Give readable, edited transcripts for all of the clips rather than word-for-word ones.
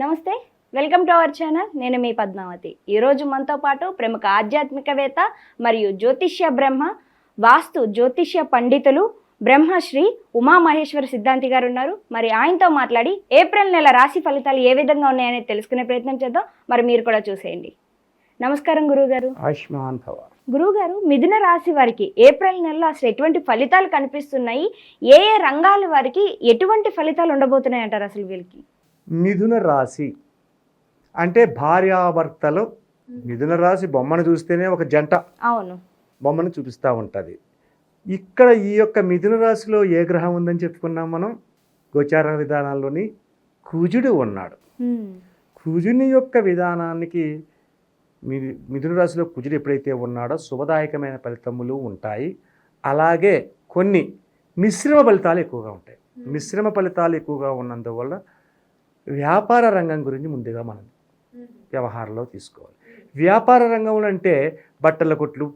నమస్తే, welcome to our channel. నేను మీ పద్మావతి. ఈరోజు మనతో పాటు ప్రముఖ ఆధ్యాత్మికవేత్త మరియు జ్యోతిష్య బ్రహ్మ వాస్తు జ్యోతిష్య పండితులు బ్రహ్మశ్రీ ఉమామహేశ్వర సిద్ధాంతి గారు ఉన్నారు. మరి ఆయనతో మాట్లాడి ఏప్రిల్ నెల రాశి ఫలితాలు ఏ విధంగా ఉన్నాయనేది తెలుసుకునే ప్రయత్నం చేద్దాం. మరి మీరు కూడా చూసేయండి. నమస్కారం గురువుగారు. ఆయుష్మాన్ భవ. గురువుగారు, మిథున రాశి వారికి ఏప్రిల్ నెలలో అసలు ఎటువంటి ఫలితాలు కనిపిస్తున్నాయి? ఏ ఏ రంగాల వారికి ఎటువంటి ఫలితాలు ఉండబోతున్నాయి అంటారు అసలు వీళ్ళకి? మిథున రాశి అంటే భార్యాభర్తలు. మిథున రాశి బొమ్మను చూస్తేనే ఒక జంట అవును బొమ్మను చూపిస్తూ ఉంటుంది. ఇక్కడ ఈ యొక్క మిథున రాశిలో ఏ గ్రహం ఉందని చెప్పుకున్నాం మనం? గోచార విధానాల్లోని కుజుడు ఉన్నాడు. కుజుని యొక్క విధానానికి మిథున రాశిలో కుజుడు ఎప్పుడైతే ఉన్నాడో శుభదాయకమైన ఫలితములు ఉంటాయి. అలాగే కొన్ని మిశ్రమ ఫలితాలు ఎక్కువగా ఉంటాయి. మిశ్రమ ఫలితాలు ఎక్కువగా ఉన్నందువల్ల వ్యాపార రంగం గురించి ముందుగా మనం వ్యవహారంలో తీసుకోవాలి. వ్యాపార రంగంలో అంటే బట్టల కొట్లు,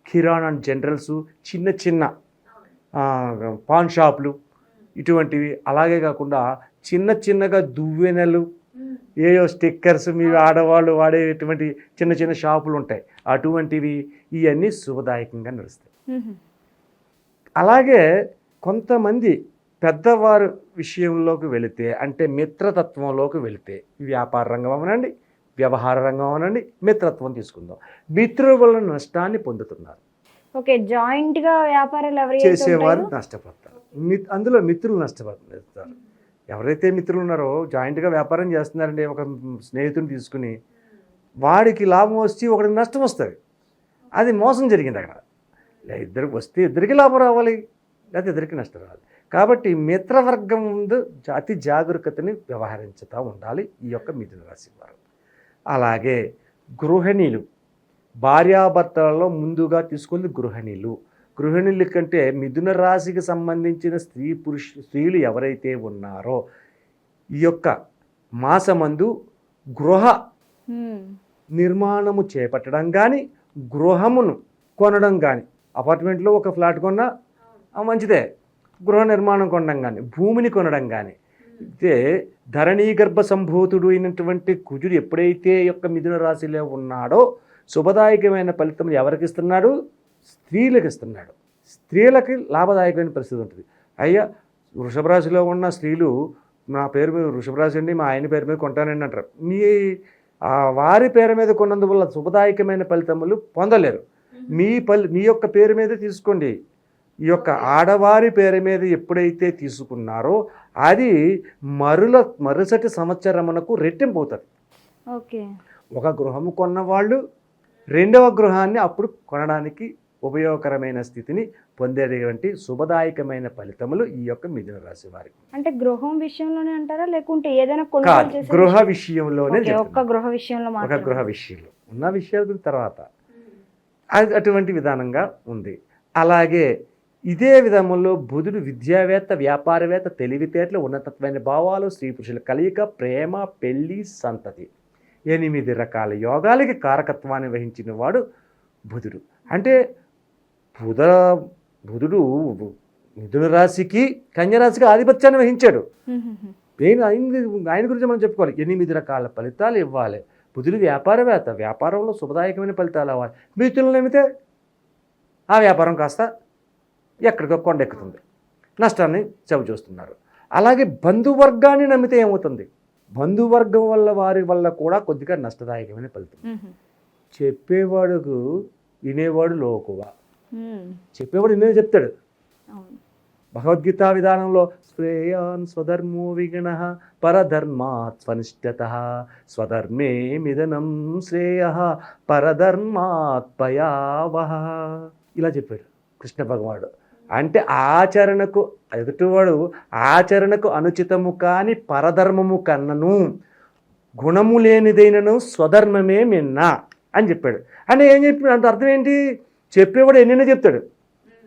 కిరాణా అండ్ జనరల్స్, చిన్న చిన్న పాన్ షాపులు ఇటువంటివి. అలాగే కాకుండా చిన్న చిన్నగా దువ్వెనలు, ఏయో స్టిక్కర్స్, మీ ఆడవాళ్ళు వాడేటువంటి చిన్న చిన్న షాపులు ఉంటాయి. అటువంటివి ఇవన్నీ శుభదాయకంగా నడుస్తాయి. అలాగే కొంతమంది పెద్దవారు విషయంలోకి వెళితే, అంటే మిత్రతత్వంలోకి వెళితే, వ్యాపార రంగం అవనండి, వ్యవహార రంగం అవనండి, మిత్రత్వం తీసుకుందాం. మిత్రుల వల్ల నష్టాన్ని పొందుతున్నారు. ఓకే, జాయింట్ గా వ్యాపారాలు ఎవరైతే చేసేవారు నష్టపోతారు. అందులో మిత్రులు నష్టపోతారు. ఎవరైతే మిత్రులు ఉన్నారో జాయింట్గా వ్యాపారం చేస్తున్నారంటే, ఒక స్నేహితుని తీసుకుని వాడికి లాభం వచ్చి ఒకరికి నష్టం వస్తుంది. అది మోసం జరిగింది అక్కడ. ఇద్దరికి వస్తే ఇద్దరికి లాభం రావాలి, లేకపోతే ఇద్దరికి నష్టం రావాలి. కాబట్టి మిత్రవర్గం ముందు అతి జాగరూకతని వ్యవహరించుతూ ఉండాలి ఈ యొక్క మిథున రాశి వారు. అలాగే గృహిణీలు, భార్యాభర్తలలో ముందుగా తీసుకుంది గృహిణీలు. గృహిణుల కంటే మిథున రాశికి సంబంధించిన స్త్రీలు ఎవరైతే ఉన్నారో ఈ యొక్క మాసమందు గృహ నిర్మాణము చేపట్టడం కానీ, గృహమును కొనడం కానీ, అపార్ట్మెంట్లో ఒక ఫ్లాట్ కొన్నా మంచిదే, గృహ నిర్మాణం కొనడం కానీ, భూమిని కొనడం కానీ. అయితే ధరణీ గర్భ సంభూతుడు అయినటువంటి కుజుడు ఎప్పుడైతే యొక్క మిథున రాశిలో ఉన్నాడో శుభదాయకమైన ఫలితం ఎవరికి ఇస్తున్నాడు? స్త్రీలకు ఇస్తున్నాడు. స్త్రీలకి లాభదాయకమైన పరిస్థితి ఉంటుంది. అయ్యా, వృషభ రాశిలో ఉన్న స్త్రీలు నా పేరు మీద వృషభ రాశి అండి, మా ఆయన పేరు మీద కొంటానండి అంటారు. వారి పేరు మీద కొన్నందువల్ల శుభదాయకమైన ఫలితములు పొందలేరు. మీ యొక్క పేరు మీద తీసుకోండి. ఈ యొక్క ఆడవారి పేరు మీద ఎప్పుడైతే తీసుకున్నారో అది మరుసటి సంవత్సరమునకు రెట్టింపు అవుతుంది. ఓకే, ఒక గృహము కొన్నవాళ్ళు రెండవ గృహాన్ని అప్పుడు కొనడానికి ఉపయోగకరమైన స్థితిని పొందేటువంటి శుభదాయకమైన ఫలితములు ఈ యొక్క మిథున రాశి వారికి. అంటే గృహం విషయంలోనే అంటారా, లేకుంటే ఏదైనా గృహ విషయంలోనే? ఒక్క గృహ విషయంలో, ఒక గృహ విషయంలో ఉన్న విషయాల తర్వాత అటువంటి విధానంగా ఉంది. అలాగే ఇదే విధంలో బుధుడు విద్యావేత్త, వ్యాపారవేత్త, తెలివితేటలు, ఉన్నతత్వమైన భావాలు, స్త్రీ పురుషుల కలయిక, ప్రేమ, పెళ్లి, సంతతి, 8 రకాల యోగాలకి కారకత్వాన్ని వహించిన వాడు బుధుడు. అంటే బుధుడు మిథున రాశికి, కన్యరాశికి ఆధిపత్యాన్ని వహించాడు. ఆయన గురించి మనం చెప్పుకోవాలి. 8 రకాల ఫలితాలు ఇవ్వాలి. బుధుడు వ్యాపారవేత్త, వ్యాపారంలో శుభదాయకమైన ఫలితాలు అవ్వాలి. మిత్రులను నమ్మితే ఆ వ్యాపారం కాస్త ఎక్కడికో కొండెక్కుతుంది, నష్టాన్ని చవిచూస్తున్నారు. అలాగే బంధువర్గాన్ని నమ్మితే ఏమవుతుంది? బంధువర్గం వల్ల వారి వల్ల కూడా కొద్దిగా నష్టదాయకమైన ఫలితం. చెప్పేవాడుకు వినేవాడు లోకువ. చెప్పేవాడు వినే చెప్తాడు. భగవద్గీత విధానంలో శ్రేయాన్ స్వధర్మో విగణ పరధర్మాత్ స్వనిష్ఠతః స్వధర్మే మిదనం శ్రేయః పరధర్మాత్ భయావహ ఇలా చెప్పాడు కృష్ణ భగవానుడు. అంటే ఆచరణకు ఎదుటివాడు ఆచరణకు అనుచితము కాని పరధర్మము కన్నను గుణము లేనిదైనను స్వధర్మమే మిన్నా అని చెప్పాడు. అంటే ఏం చెప్పాడు అంటే అర్థం ఏంటి? చెప్పేవాడు ఎన్నైనా చెప్తాడు.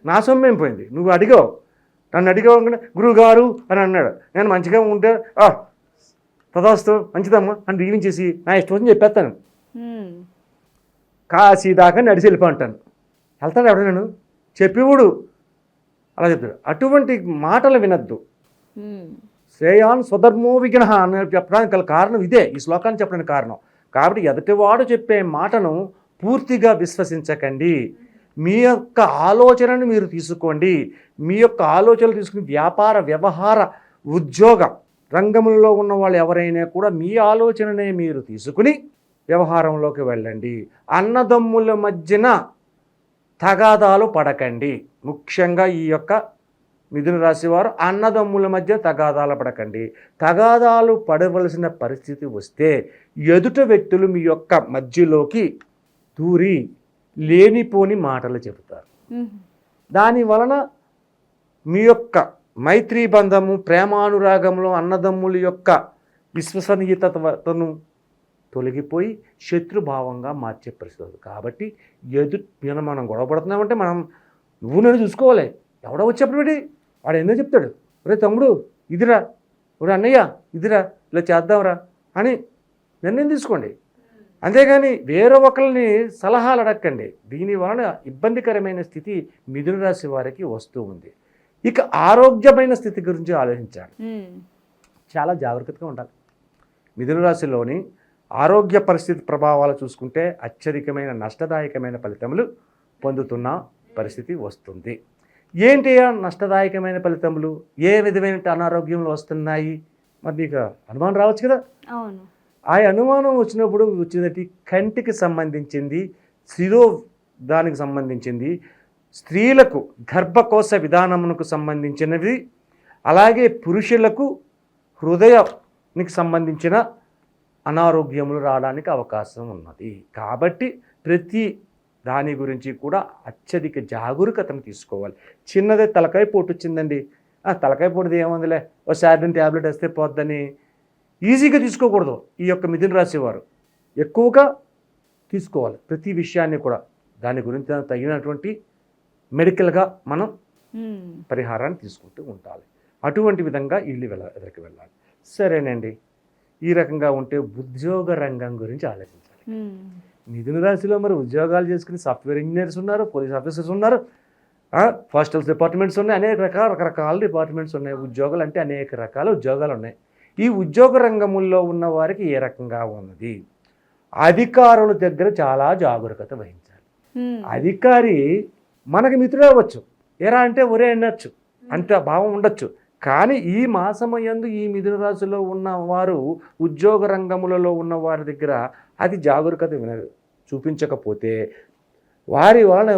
నా సొమ్మేం పోయింది, నువ్వు అడిగావు, నన్ను అడిగావు గురువుగారు అని అన్నాడు. నేను మంచిగా ఉంటే తదాస్తు మంచిదమ్మా అని దీవించేసి నా ఇష్టం వచ్చి చెప్పేస్తాను. కాశీ దాకా నడిచి వెళ్ళిపోంటాను. వెళ్తాడు ఎవడ? నేను చెప్పేవాడు అలా చెప్తాడు. అటువంటి మాటలు వినద్దు. శ్రేయాన్ స్వధర్మో విఘ్నః అని చెప్పడానికి గల కారణం ఇదే, ఈ శ్లోకాన్ని చెప్పడానికి కారణం. కాబట్టి ఎదుటివాడు చెప్పే మాటను పూర్తిగా విశ్వసించకండి. మీ యొక్క ఆలోచనను మీరు తీసుకోండి. మీ యొక్క ఆలోచనలు తీసుకుని వ్యాపార, వ్యవహార, ఉద్యోగ రంగంలో ఉన్న వాళ్ళు ఎవరైనా కూడా మీ ఆలోచననే మీరు తీసుకుని వ్యవహారంలోకి వెళ్ళండి. అన్నదమ్ముల మధ్యన తగాదాలు పడకండి. ముఖ్యంగా ఈ యొక్క మిథున రాశి వారు అన్నదమ్ముల మధ్య తగాదాలు పడకండి. తగాదాలు పడవలసిన పరిస్థితి వస్తే ఎదుట వ్యక్తులు మీ యొక్క మధ్యలోకి దూరి లేనిపోని మాటలు చెబుతారు. దాని వలన మీ యొక్క మైత్రీ బంధము, ప్రేమానురాగంలో అన్నదమ్ముల యొక్క విశ్వసనీయతను తొలగిపోయి శత్రుభావంగా మార్చే పరిస్థితి. కాబట్టి మనం గొడవపడుతున్నామంటే నువ్వు నేను చూసుకోవాలి. ఎవడో వచ్చేప్పుడు వాడు ఎన్నో చెప్తాడు, ఒరే తమ్ముడు ఇదిరా, ఒరే అన్నయ్య ఇదిరా, ఇలా చేద్దాంరా అని నిర్ణయం తీసుకోండి. అంతేగాని వేరే ఒకరిని సలహాలు అడగండి. దీని వలన ఇబ్బందికరమైన స్థితి మిథున రాశి వారికి వస్తూ ఉంది. ఇక ఆరోగ్యమైన స్థితి గురించి ఆలోచించాలి. చాలా జాగ్రత్తగా ఉండాలి. మిథున రాశిలోని ఆరోగ్య పరిస్థితి ప్రభావాలు చూసుకుంటే అత్యధికమైన నష్టదాయకమైన ఫలితములు పొందుతున్న పరిస్థితి వస్తుంది. ఏంటి నష్టదాయకమైన ఫలితములు? ఏ విధమైన అనారోగ్యములు వస్తున్నాయి? మరి నీకు అనుమానం రావచ్చు కదా. అవును. ఆ అనుమానం వచ్చినప్పుడు వచ్చినట్టు కంటికి సంబంధించింది, శిరో దానికి సంబంధించింది, స్త్రీలకు గర్భకోశ విధానమునకు సంబంధించినవి, అలాగే పురుషులకు హృదయానికి సంబంధించిన అనారోగ్యములు రావడానికి అవకాశం ఉన్నది. కాబట్టి ప్రతి దాని గురించి కూడా అత్యధిక జాగరూకతను తీసుకోవాలి. చిన్నదే తలకాయ పోటు వచ్చిందండి, తలకాయ పోటుది ఏముందిలే, ఓ శారిడిన్ ట్యాబ్లెట్ వేస్తే పోద్దని ఈజీగా తీసుకోకూడదు. ఈ యొక్క మిథున రాశి వారు ఎక్కువగా తీసుకోవాలి. ప్రతి విషయాన్ని కూడా దాని గురించి తగినటువంటి మెడికల్గా మనం పరిహారాన్ని తీసుకుంటూ ఉండాలి. అటువంటి విధంగా ఇల్లు ఎదురుకి వెళ్ళాలి. సరేనండి, ఈ రకంగా ఉంటే ఉద్యోగ రంగం గురించి ఆలోచించాలి. మిథున రాశిలో మరి ఉద్యోగాలు చేసుకుని సాఫ్ట్వేర్ ఇంజనీర్స్ ఉన్నారు, పోలీస్ ఆఫీసర్స్ ఉన్నారు, పోస్టల్ డిపార్ట్మెంట్స్ ఉన్నాయి, అనేక రకరకాల డిపార్ట్మెంట్స్ ఉన్నాయి. ఉద్యోగాలు అంటే అనేక రకాల ఉద్యోగాలు ఉన్నాయి. ఈ ఉద్యోగ రంగముల్లో ఉన్న వారికి ఏ రకంగా ఉన్నది? అధికారుల దగ్గర చాలా జాగరూకత వహించాలి. అధికారి మనకి మిత్రుడు అవ్వచ్చు, ఎరా అంటే ఒరే అనొచ్చు, అంత భావం ఉండొచ్చు. కానీ ఈ మాసమయందు ఈ మిథున రాశిలో ఉన్న వారు ఉద్యోగ రంగములలో ఉన్న వారి దగ్గర అది జాగరూకత చూపించకపోతే వారి వలన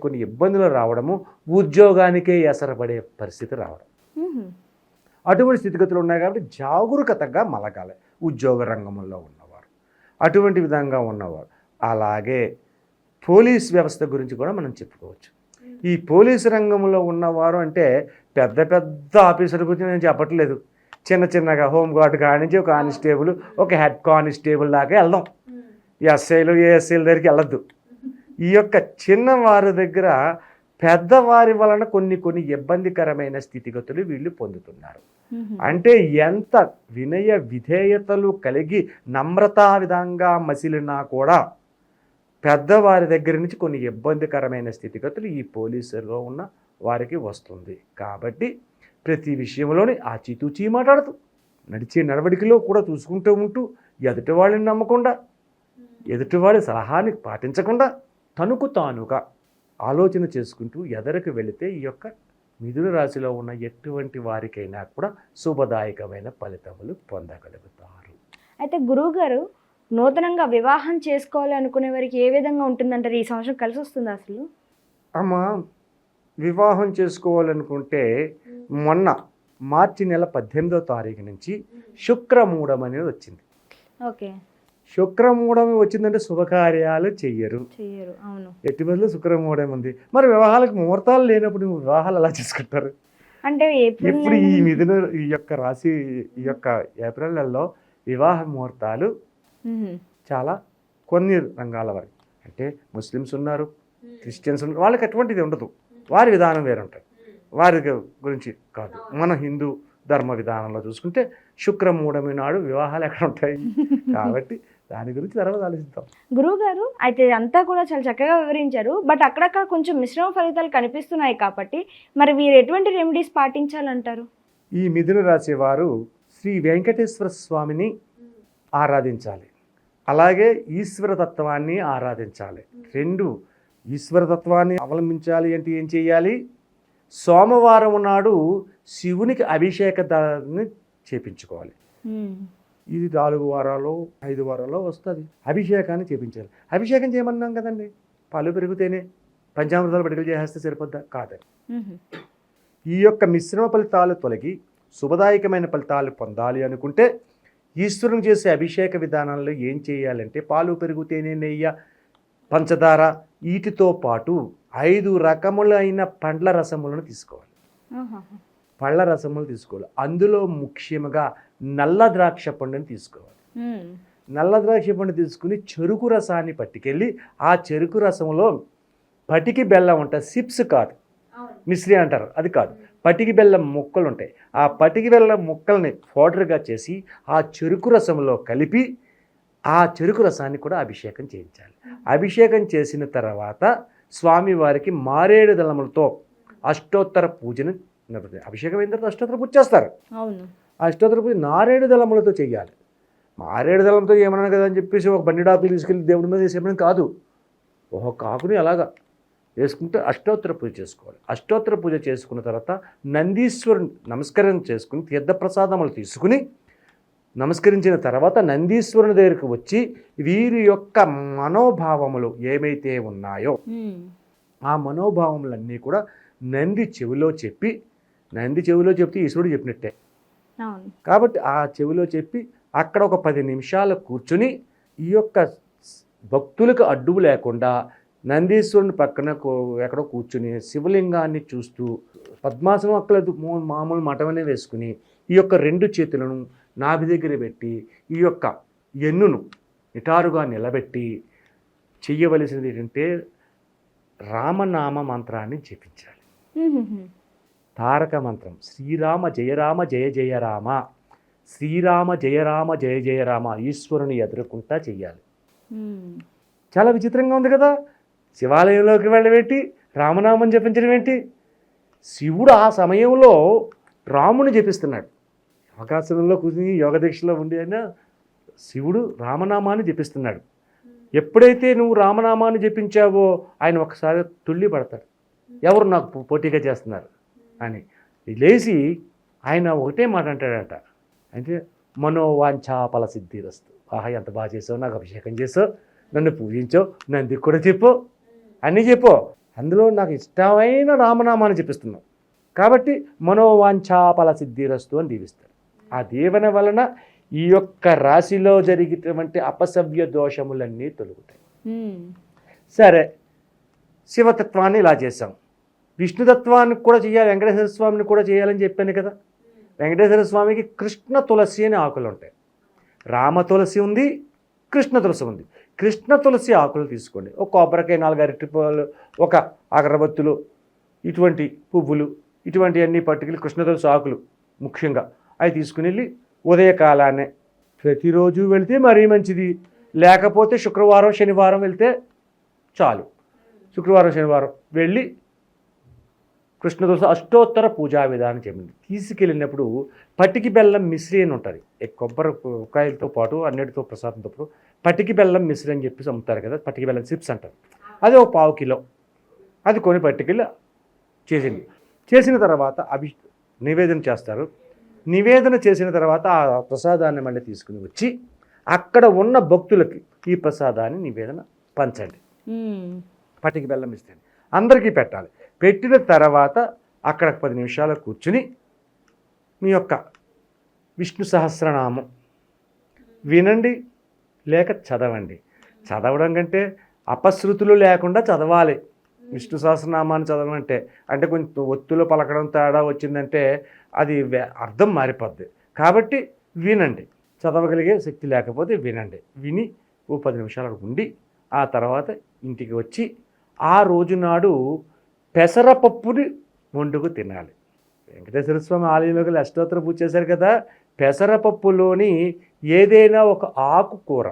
కొన్ని ఇబ్బందులు రావడము, ఉద్యోగానికే ఎసరపడే పరిస్థితి రావడం, అటువంటి స్థితిగతులు ఉన్నాయి. కాబట్టి జాగరూకతగా మలగాలి ఉద్యోగ రంగంలో ఉన్నవారు, అటువంటి విధంగా ఉన్నవారు. అలాగే పోలీస్ వ్యవస్థ గురించి కూడా మనం చెప్పుకోవచ్చు. ఈ పోలీసు రంగంలో ఉన్నవారు అంటే పెద్ద పెద్ద ఆఫీసర్ గురించి నేను చెప్పట్లేదు. చిన్నగా హోంగార్డ్ కానించి ఒక కానిస్టేబుల్, ఒక హెడ్ కానిస్టేబుల్ దాకా వెళ్దాం. ఎస్ఐలు, ఏఎస్ఐల దగ్గరికి వెళ్ళొద్దు. ఈ యొక్క చిన్నవారి దగ్గర పెద్దవారి వలన కొన్ని ఇబ్బందికరమైన స్థితిగతులు వీళ్ళు పొందుతున్నారు. అంటే ఎంత వినయ విధేయతలు కలిగి నమ్రతా విధంగా మసిలినా కూడా పెద్దవారి దగ్గర నుంచి కొన్ని ఇబ్బందికరమైన స్థితిగతులు ఈ పోలీసులో ఉన్న వారికి వస్తుంది. కాబట్టి ప్రతి విషయంలోని ఆచితూచి మాట్లాడుతూ నడిచే నడవడికలో కూడా చూసుకుంటూ ఉంటూ ఎదుటివాళ్ళని నమ్మకుండా, ఎదుటివాడి సలహాని పాటించకుండా తనకు తానుగా ఆలోచన చేసుకుంటూ ఎదరికి వెళితే ఈ యొక్క మిథున రాశిలో ఉన్న ఎటువంటి వారికైనా కూడా శుభదాయకమైన ఫలితములు పొందగలుగుతారు. అయితే గురువుగారు, నూతనంగా వివాహం చేసుకోవాలి అనుకునే వారికి ఏ విధంగా ఉంటుందంటారు? ఈ సంవత్సరం కలిసి వస్తుంది అసలు? అమ్మ, వివాహం చేసుకోవాలనుకుంటే మొన్న మార్చి నెల 18వ తారీఖు నుంచి శుక్రమూఢం అనేది వచ్చింది. ఓకే. శుక్రమూఢం వచ్చిందంటే శుభకార్యాలు చెయ్యరు. అవును. ఎట్టి బదులు శుక్రమూఢం ఉంది. మరి వివాహాలకు ముహూర్తాలు లేనప్పుడు వివాహాలు ఎలా చేసుకుంటారు? అంటే ఇప్పుడు ఈ మిథున ఈ యొక్క రాశి ఈ యొక్క ఏప్రిల్ నెలలో వివాహ ముహూర్తాలు చాలా కొన్ని రంగాల వారికి, అంటే ముస్లిమ్స్ ఉన్నారు, క్రిస్టియన్స్ ఉన్నారు, వాళ్ళకి అటువంటిది ఉండదు. వారి విధానం వేరు ఉంటుంది, వారి గురించి కాదు. మన హిందూ ధర్మ విధానంలో చూసుకుంటే శుక్రమూఢమి నాడు వివాహాలు ఎక్కడ ఉంటాయి? కాబట్టి దాని గురించి తర్వాత ఆలోచిద్దాం. గురువు గారు, అయితే అంతా కూడా చాలా చక్కగా వివరించారు. బట్ అక్కడక్కడ కొంచెం మిశ్రమ ఫలితాలు కనిపిస్తున్నాయి. కాబట్టి మరి వీరు ఎటువంటి రెమెడీస్ పాటించాలంటారు? ఈ మిథున రాశి వారు శ్రీ వెంకటేశ్వర స్వామిని ఆరాధించాలి, అలాగే ఈశ్వర తత్వాన్ని ఆరాధించాలి. రెండు, ఈశ్వర తత్వాన్ని అవలంబించాలి అంటే ఏం చేయాలి? సోమవారం నాడు శివునికి అభిషేకాన్ని చేపించుకోవాలి. ఇది 4 వారాలు 5 వారాల్లో వస్తుంది. అభిషేకాన్ని చేపించాలి. అభిషేకం చేయమన్నాం కదండి, పాలు పెరిగితేనే పంచామృతాలు పట్టుకలు చేసేస్తే సరిపోద్దా? కాదండి. ఈ యొక్క మిశ్రమ ఫలితాలు తొలగి శుభదాయకమైన ఫలితాలు పొందాలి అనుకుంటే ఈశ్వరుని చేసే అభిషేక విధానంలో ఏం చేయాలంటే పాలు పెరిగితేనే నెయ్యి, పంచదార, వీటితో పాటు 5 రకములైన పండ్ల రసములను తీసుకోవాలి. పళ్ళ రసములు తీసుకోవాలి. అందులో ముఖ్యంగా నల్ల ద్రాక్ష పండుని తీసుకోవాలి. నల్ల ద్రాక్ష పండు తీసుకుని చెరుకు రసాన్ని పట్టుకెళ్ళి ఆ చెరుకు రసంలో పటికి బెల్లం ఉంటాయి, సిప్స్ కాదు, మిశ్రీ అంటారు, అది కాదు, పటికి బెల్లం ముక్కలు ఉంటాయి. ఆ పటికి బెల్లం ముక్కల్ని పౌడర్గా చేసి ఆ చెరుకు రసంలో కలిపి ఆ చెరుకు రసాన్ని కూడా అభిషేకం చేయించాలి. అభిషేకం చేసిన తర్వాత స్వామివారికి మారేడు దళములతో అష్టోత్తర పూజను అభిషేకం అయిన తర్వాత అష్టోత్తర పూజ చేస్తారు. అష్టోత్తర పూజ నారేడు దళములతో చేయాలి. మారేడు దళంతో ఏమన్నా కదా అని చెప్పేసి ఒక బండిడాకులు తీసుకెళ్ళి దేవుడి మీద చేసేయడం కాదు. ఒక కాకుని అలాగా వేసుకుంటే అష్టోత్తర పూజ చేసుకోవాలి. అష్టోత్తర పూజ చేసుకున్న తర్వాత నందీశ్వరుని నమస్కారం చేసుకుని తీర్థప్రసాదములు తీసుకుని నమస్కరించిన తర్వాత నందీశ్వరుని దగ్గరికి వచ్చి వీరి యొక్క మనోభావములు ఏమైతే ఉన్నాయో ఆ మనోభావములన్నీ కూడా నంది చెవిలో చెప్తే ఈశ్వరుడు చెప్పినట్టే కాబట్టి ఆ చెవిలో చెప్పి అక్కడ ఒక 10 నిమిషాలు కూర్చుని ఈ యొక్క భక్తులకు అడ్డు లేకుండా నందీశ్వరుని పక్కన ఎక్కడో కూర్చుని శివలింగాన్ని చూస్తూ పద్మాసనం అక్కడ మామూలు మఠమనే వేసుకుని ఈ యొక్క 2 చేతులను నాభి దగ్గర పెట్టి ఈ యొక్క ఎన్నును నిటారుగా నిలబెట్టి చెయ్యవలసినది ఏంటంటే రామనామ మంత్రాన్ని జపించాలి. తారక మంత్రం శ్రీరామ జయ రామ జయ జయ రామ, శ్రీరామ జయ రామ జయ జయ రామ ఈశ్వరుని ఎదుర్కొంటా చెయ్యాలి. చాలా విచిత్రంగా ఉంది కదా. శివాలయంలోకి వెళ్ళబెట్టి రామనామం జపించడం ఏంటి? శివుడు ఆ సమయంలో రాముని జపిస్తున్నాడు. అవకాశంలో కూర్చుని యోగ దీక్షలో ఉండి అయినా శివుడు రామనామాన్ని జపిస్తున్నాడు. ఎప్పుడైతే నువ్వు రామనామాన్ని జపించావో ఆయన ఒకసారి తుళ్ళి పడతాడు, ఎవరు నాకు పోటీగా చేస్తున్నారు అని. లేచి ఆయన ఒకటే మాట అంటాడట, అంటే మనోవాంఛాఫల సిద్ధిరస్తు. ఆహా ఎంత బాగా చేసావు, నాకు అభిషేకం చేసావు, నన్ను పూజించావు, నందికి కూడా చెప్పు, అన్నీ చెప్పు, అందులో నాకు ఇష్టమైన రామనామాన్ని చెప్పిస్తున్నావు కాబట్టి మనోవాంఛాఫల సిద్ధిరస్తు అని దీవిస్తాడు. ఆ దీవెన వలన ఈ యొక్క రాశిలో జరిగేటువంటి అపసవ్య దోషములన్నీ తొలుగుతాయి. సరే, శివతత్వాన్ని ఇలా చేసాం, విష్ణుతత్వాన్ని కూడా చేయాలి, వెంకటేశ్వర స్వామిని కూడా చేయాలని చెప్పాను కదా. వెంకటేశ్వర స్వామికి కృష్ణ తులసి అనే ఆకులు ఉంటాయి. రామ తులసి ఉంది, కృష్ణ తులసి ఉంది. కృష్ణ తులసి ఆకులు తీసుకోండి, ఒక కొబ్బరికాయ 4 అరటిపళ్ళు, ఒక అగరబత్తులు, ఇటువంటి పువ్వులు, ఇటువంటి అన్ని పట్టుకెళ్ళి కృష్ణ తులసి ఆకులు ముఖ్యంగా అవి తీసుకుని వెళ్ళి ఉదయకాలానే ప్రతిరోజు వెళితే మరీ మంచిది, లేకపోతే శుక్రవారం శనివారం వెళ్తే చాలు. శుక్రవారం శనివారం వెళ్ళి కృష్ణ తులసి అష్టోత్తర పూజా విధానం చెప్పింది. తీసుకెళ్ళినప్పుడు పటికి బెల్లం మిశ్రీ అని ఉంటుంది, కొబ్బరికాయలతో పాటు అన్నిటితో ప్రసాదంతో పాటు పటికి బెల్లం మిశ్రీ అని చెప్పేసి అమ్ముతారు కదా, పటికి బెల్లం చిప్స్ అంటారు. అది ఒక 1/4 కిలో అది కొని పట్టుకెళ్ళి చేసింది. చేసిన తర్వాత నివేదన చేస్తారు. నివేదన చేసిన తర్వాత ఆ ప్రసాదాన్ని మళ్ళీ తీసుకుని వచ్చి అక్కడ ఉన్న భక్తులకి ఈ ప్రసాదాన్ని నివేదన పంచండి. పటికి బెల్లం ఇస్తే అందరికీ పెట్టాలి. పెట్టిన తర్వాత అక్కడ 10 నిమిషాలు కూర్చుని మీ యొక్క విష్ణు సహస్రనామం వినండి లేక చదవండి. చదవడం కంటే అపశృతులు లేకుండా చదవాలి. విష్ణు సహస్రనామాన్ని చదవమంటే అంటే కొంచెం ఒత్తులో పలకడం తేడా వచ్చిందంటే అది అర్థం మారిపోద్ది. కాబట్టి వినండి, చదవగలిగే శక్తి లేకపోతే వినండి. విని ఓ 10 నిమిషాలు ఉండి ఆ తర్వాత ఇంటికి వచ్చి ఆ రోజు నాడు పెసరపప్పుని వండుకు తినాలి. వెంకటేశ్వర స్వామి ఆలయంలోకి అష్టోత్తర పూజ చేశారు కదా, పెసరపప్పులోని ఏదైనా ఒక ఆకుకూర,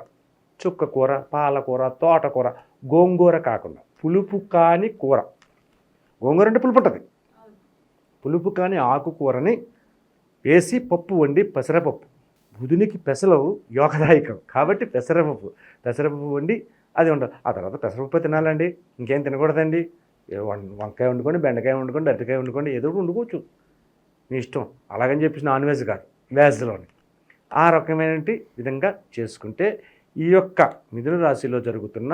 చుక్కకూర, పాలకూర, తోటకూర, గోంగూర కాకుండా పులుపు కాని కూర, గోంగూర అంటే పులుపు ఉంటుంది, పులుపు కాని ఆకుకూరని వేసి పప్పు వండి పెసరపప్పు, బుధునికి పెసలు యోగదాయకం కాబట్టి పెసరపప్పు వండి అది ఉండదు. ఆ తర్వాత పెసరపప్పు తినాలండి, ఇంకేం తినకూడదండి. వంకాయ వండుకోండి, బెండకాయ వండుకోండి, అరటికాయ వండుకోండి, ఏదో ఒకటి వండుకోవచ్చు, మీ ఇష్టం. అలాగని చెప్పేసి నాన్ వెజ్ కాదు, వెజ్లోని ఆ రకమైన విధంగా చేసుకుంటే ఈ యొక్క మిథున రాశిలో జరుగుతున్న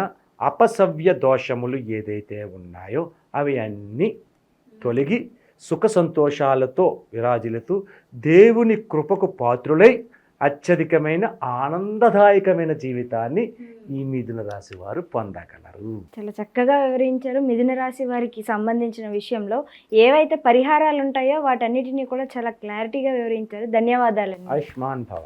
అపసవ్య దోషములు ఏదైతే ఉన్నాయో అవి అన్నీ తొలగి సుఖ సంతోషాలతో విరాజిల్లుతూ దేవుని కృపకు పాత్రులై అత్యధికమైన ఆనందదాయకమైన జీవితాన్ని ఈ మిథున రాశి వారు పొందగలరు. చాలా చక్కగా వివరించారు. మిథున రాశి వారికి సంబంధించిన విషయంలో ఏవైతే పరిహారాలు ఉంటాయో వాటన్నిటిని కూడా చాలా క్లారిటీగా వివరించారు. ధన్యవాదాలండి. ఆయుష్మాన్ భవ.